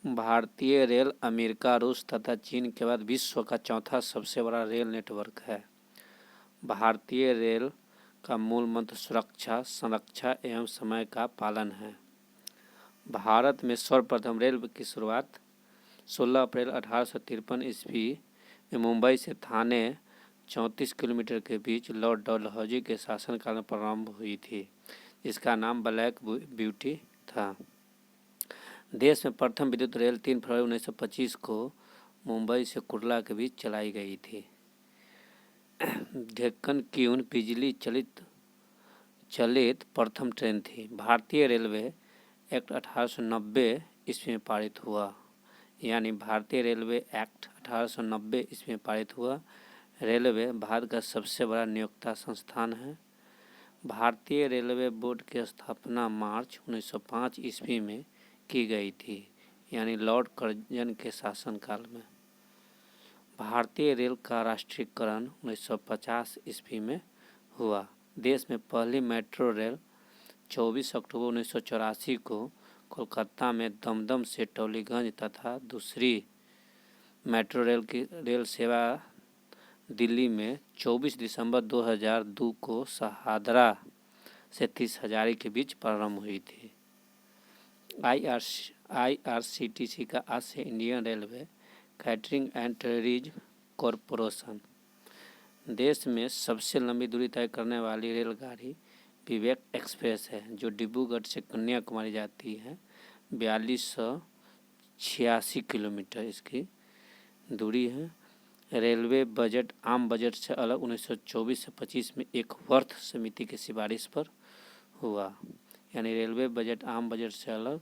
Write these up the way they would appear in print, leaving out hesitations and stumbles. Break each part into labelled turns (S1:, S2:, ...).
S1: भारतीय rail America, रूस तथा चीन के बाद विश्व का चौथा सबसे बड़ा रेल नेटवर्क है। भारतीय रेल का मूल मंत्र सुरक्षा, संरक्षा एवं समय का पालन है। भारत में सर्वप्रथम रेल की शुरुआत 16 अप्रैल 1853 ईस्वी में मुंबई से थाने 34 किलोमीटर के बीच लॉर्ड डलहौजी के शासनकाल में प्रारंभ हुई थी। इसका नाम ब्लैक ब्यूटी था। देश में प्रथम विद्युत रेल 3 फरवरी 1925 को मुंबई से कुर्ला के बीच चलाई गई थी। डेक्कन क्वीन बिजली चलित प्रथम ट्रेन थी। भारतीय रेलवे एक्ट 1890 ईस्वी में पारित हुआ। यानी भारतीय रेलवे एक्ट 1890 ईस्वी में पारित हुआ। रेलवे भारत का सबसे बड़ा नियोक्ता संस्थान है। भारतीय रेलवे बोर्ड की स्थापना मार्च 1905 ईस्वी में की गई थी, यानी लॉर्ड कर्जन के शासनकाल में। भारतीय रेल का राष्ट्रीयकरण 1950 ईस्वी में हुआ। देश में पहली मेट्रो रेल 24 अक्टूबर 1984 को कोलकाता में दमदम से टोलीगंज तथा दूसरी मेट्रो रेल सेवा दिल्ली में 24 दिसंबर 2002 को शहादरा से 30 हजारी के बीच प्रारंभ हुई थी। IRCTC का आज से Indian railway catering and tourism corporation. देश में सबसे लंबी दूरी तय करने वाली रेलगाड़ी विवेक एक्सप्रेस है, जो डिब्रूगढ़ से कन्याकुमारी जाती है। 4286 किलोमीटर इसकी दूरी है। रेलवे बजट आम बजट से अलग 1924 से 25 में एक वर्थ समिति की सिफारिश पर हुआ। यानी रेलवे बजट आम बजट से अलग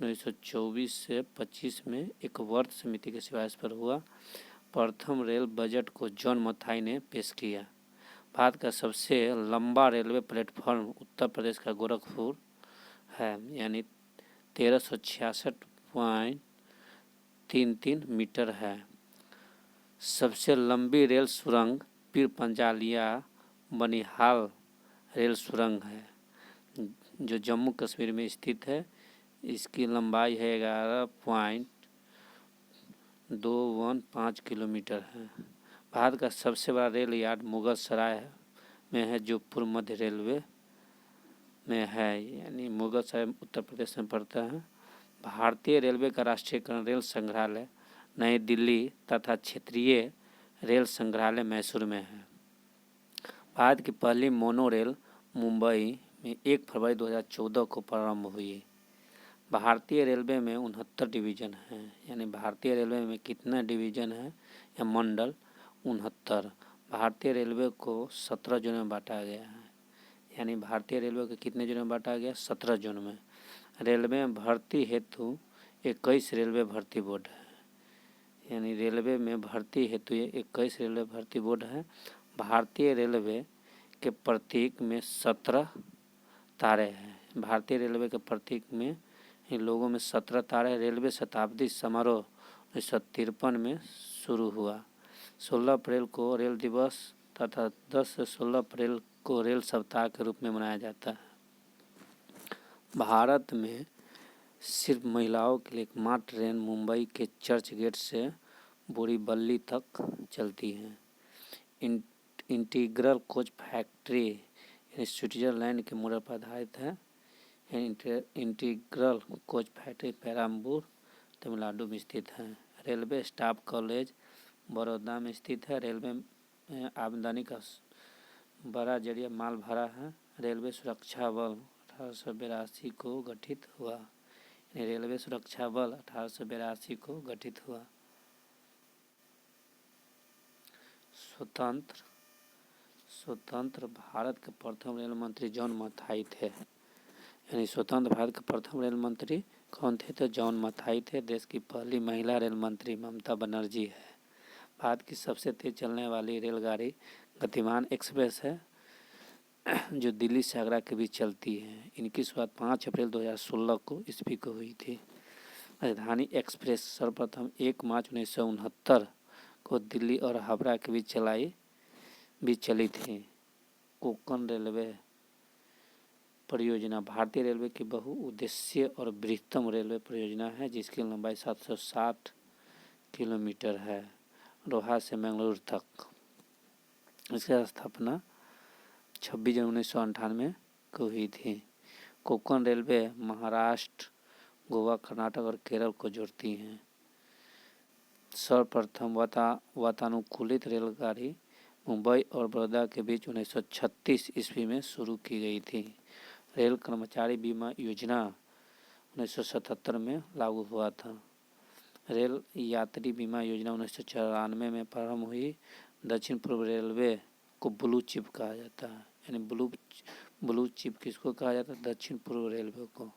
S1: 1924 से 25 में एक वर्थ समिति की सिफारिश पर हुआ। प्रथम रेल बजट को जॉन मथाई ने पेश किया। भारत का सबसे लंबा रेलवे प्लेटफॉर्म उत्तर प्रदेश का गोरखपुर है, यानी 1366.33 मीटर है। सबसे लंबी रेल सुरंग पीर पंजालिया बनिहाल रेल सुरंग है, जो जम्मू कश्मीर में स्थित है। इसकी लंबाई है 11.215 किलोमीटर है। भारत का सबसे बड़ा रेल यार्ड मुगल सराय में है, जो पूर्व मध्य रेलवे में है, यानी मुगल सराय उत्तर प्रदेश में पड़ता है। भारतीय रेलवे का राष्ट्रीयकरण रेल संग्रहालय नई दिल्ली तथा क्षेत्रीय रेल संग्रहालय मैसूर में है। भारत की पहली मोनो रेल मुंबई में 1 फरवरी 2014 को प्रारंभ हुई। भारतीय रेलवे में 69 डिवीज़न हैं। यानी भारतीय रेलवे में कितना डिवीज़न है या मंडल? 69। भारतीय रेलवे को 17 जोन में बांटा गया है। यानी भारतीय रेलवे को कितने जोन में बांटा गया? 17 जोन में। रेलवे में भर्ती हेतु 21 रेलवे भर्ती बोर्ड है। यानी रेलवे में भर्ती हेतु 21 रेलवे भर्ती बोर्ड है। भारतीय रेलवे के प्रतीक में 17 तारे हैं। भारतीय रेलवे के प्रतीक में इन लोगों में 17 तारे। रेलवे शताब्दी समारोह 1953 में शुरू हुआ। 16 अप्रैल को रेल दिवस तथा 10 से 16 अप्रैल को रेल सप्ताह के रूप में मनाया जाता है। भारत में सिर्फ महिलाओं के लिए एकमात्र ट्रेन मुंबई के चर्च गेट से बोरीवली तक चलती है। इंटीग्रल कोच फैक्ट्री स्विट्जरलैंड के मॉडल पर आधारित है। Integral coach factory Perambur Tamil Nadu में स्थित है। रेलवे स्टाफ कॉलेज बड़ौदा में स्थित है। रेलवे में आमदनी का बड़ा जरिया माल भाड़ा है। रेलवे सुरक्षा बल 1882 को गठित हुआ। रेलवे सुरक्षा बल 1882 को गठित हुआ। स्वतंत्र भारत के प्रथम रेल मंत्री जॉन मथाई थे। यानी स्वतंत्र भारत के प्रथम रेल मंत्री कौन थे? तो जॉन मथाई थे। देश की पहली महिला रेल मंत्री ममता बनर्जी है। भारत की सबसे तेज चलने वाली रेलगाड़ी गतिमान एक्सप्रेस है, जो दिल्ली से आगरा के बीच चलती है। इनकी शुरुआत 5 अप्रैल 2016 को ईस्वी को हुई थी। राजधानी एक्सप्रेस सर्वप्रथम 1 मार्च 1969 को दिल्ली और हावड़ा के बीच चली थी। कोंकण रेलवे परियोजना भारतीय रेलवे की बहुउद्देशीय और बृहत्तम रेलवे परियोजना है जिसकी लंबाई 760 किलोमीटर है, रोहा से मंगलुरु तक। इसकी स्थापना 26 जनवरी 1998 को हुई थी। कोंकण रेलवे महाराष्ट्र, गोवा, कर्नाटक और केरल को जोड़ती है। सर्वप्रथम वातानुकूलित रेलगाड़ी मुंबई और बड़ौदा के बीच 1936 ईस्वी में शुरू की गई थी। रेल कर्मचारी बीमा योजना 1977 में लागू हुआ था। रेल यात्री बीमा योजना 1994 में प्रारंभ हुई। दक्षिण पूर्व रेलवे को ब्लू चिप कहा जाता है, यानी ब्लू चिप किसको कहा जाता है? दक्षिण पूर्व रेलवे को।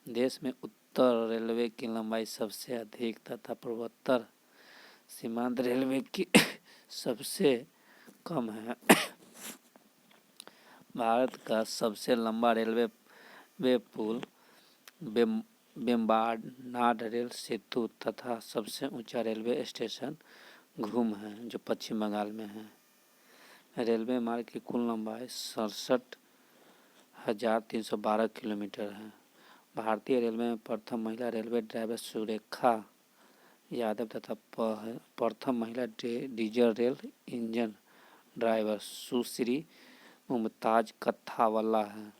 S1: देश में उत्तर रेलवे की लंबाई सबसे अधिक तथा पूर्वोत्तर सीमांत रेलवे की सबसे कम है। भारत का सबसे लंबा रेलवे पुल वेम्बनाड रेल सेतु तथा सबसे ऊंचा रेलवे स्टेशन घूम है जो पश्चिम बंगाल में है। रेलवे मार्ग की कुल लंबाई 67,312 किलोमीटर है। भारतीय रेलवे में प्रथम महिला रेलवे ड्राइवर सुरेखा यादव तथा प्रथम महिला डीजल रेल इंजन ड्राइवर सुश्री मुमताज कत्थावाला है।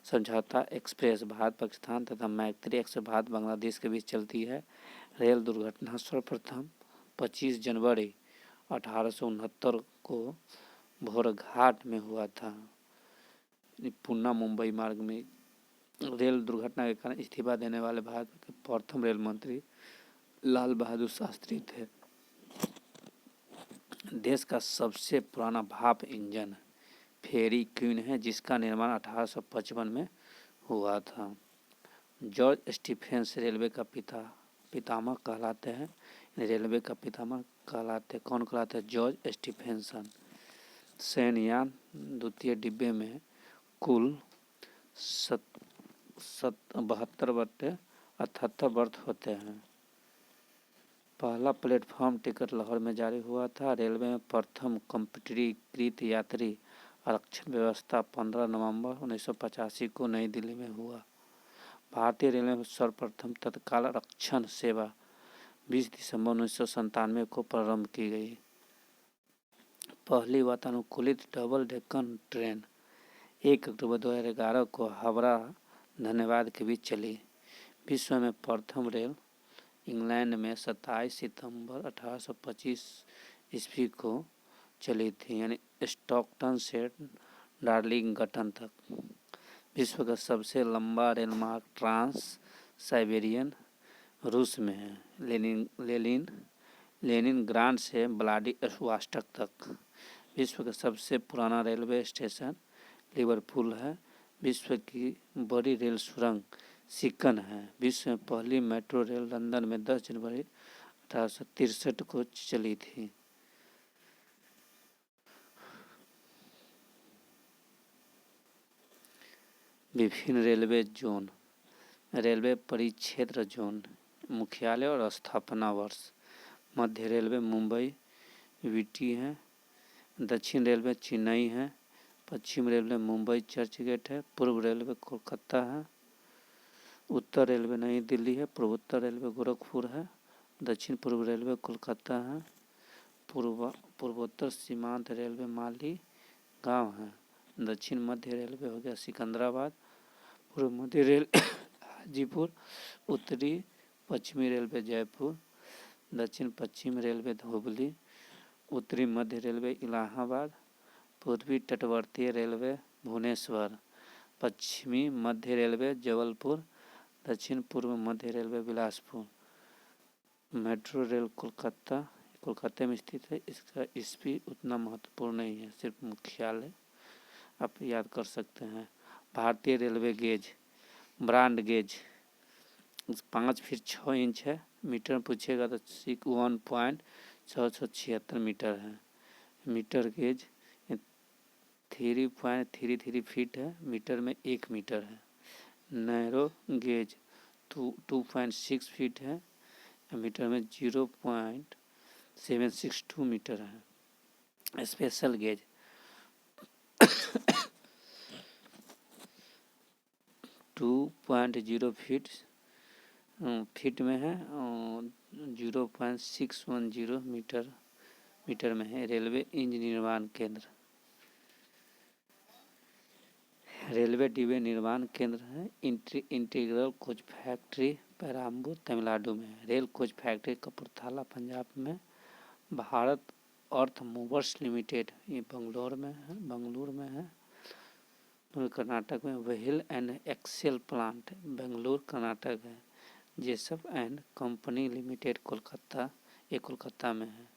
S1: समझौता एक्सप्रेस भारत पाकिस्तान तथा मैत्री एक्सप्रेस भारत बांग्लादेश के बीच चलती है। रेल दुर्घटना सर्वप्रथम 25 जनवरी 1869 को भोरघाट में हुआ था। पूना मुंबई मार्ग में रेल दुर्घटना के कारण इस्तीफा देने वाले भारत के प्रथम रेल मंत्री लाल बहादुर शास्त्री थे। देश का सबसे पुराना भाप इंजन फेरी क्वीन है जिसका निर्माण 1855 में हुआ था। जॉर्ज स्टीफेंस रेलवे का पितामह कहलाते हैं। रेलवे का पितामह कौन कहलाते हैं? George Stephenson. शयनयान द्वितीय डिब्बे में कुल 78 बर्थ होते हैं। पहला प्लेटफॉर्म टिकट लाहौर में जारी हुआ था। रेलवे में प्रथम कंप्यूटरीकृत यात्री आरक्षण व्यवस्था 15 नवंबर 1985 को नई दिल्ली में हुआ। भारतीय रेलवे में सर्वप्रथम तत्काल आरक्षण सेवा 20 दिसंबर 1997 को प्रारंभ की गई। पहली वातानुकूलित डबल डेक्कन ट्रेन 1 अक्टूबर 2011 को हावड़ा धनबाद के बीच चली। विश्व में प्रथम रेल इंग्लैंड में 27 सितंबर 1825 ईस्वी को चली थी, यानी स्टॉकटन से डार्लिंगटन तक। विश्व का सबसे लंबा रेलमार्ग ट्रांस साइबेरियन रूस में है, लेनिनग्राड से व्लादिवोस्टॉक तक। विश्व का सबसे पुराना रेलवे स्टेशन लिवरपूल है। विश्व की बड़ी रेल सुरंग सिकन है। विश्व में पहली मेट्रो रेल लंदन में 10 जनवरी 1863 को चली थी। विभिन्न रेलवे जोन। रेलवे परिक्षेत्र जोन, मुख्यालय और स्थापना वर्ष। मध्य रेलवे मुंबई वीटी है। दक्षिण रेलवे चेन्नई है। पश्चिम रेलवे मुंबई चर्चगेट है। पूर्व रेलवे कोलकाता है। उत्तर रेलवे नई दिल्ली है। पूर्वोत्तर रेलवे गोरखपुर है। दक्षिण पूर्व रेलवे कोलकाता है। पूर्वोत्तर सीमांत रेलवे मालीगांव है। दक्षिण मध्य रेलवे हो गया सिकंदराबाद। पूर्व मध्य रेलवे हाजीपुर। उत्तरी पश्चिमी रेलवे जयपुर। दक्षिण पश्चिम रेलवे धुबली। उत्तरी मध्य रेलवे इलाहाबाद। पूर्वी तटवर्ती रेलवे भुवनेश्वर। पश्चिमी मध्य रेलवे जबलपुर। दक्षिण पूर्व मध्य railway Bilaspur. Metro rail Kolkata में स्थित है। इसका ईस्वी उतना महत्वपूर्ण नहीं है, सिर्फ मुख्यालय आप याद कर सकते हैं। भारतीय railway gauge, broad gauge 5 feet 6 inch है। मीटर पूछेगा तो 1.676 मीटर है। मीटर गेज 3.33 फीट है। मीटर में 1 मीटर है। नैरो गेज 2.6 फीट है। मीटर में 0.762 मीटर है। स्पेशल गेज 2.0 फीट में है और 0.610 मीटर में है। रेलवे इंजन निर्माण केंद्र, रेलवे डिब्बे निर्माण केंद्र है। Integral coach factory Perambur Tamil Nadu में है। Rail coach factory Kapurthala Punjab में। भारत अर्थ मूवर्स लिमिटेड ये बेंगलोर में है। कर्नाटक में wheel and axle plant Bengaluru Karnataka है। Jessop and company limited Kolkata, ये कोलकाता में है।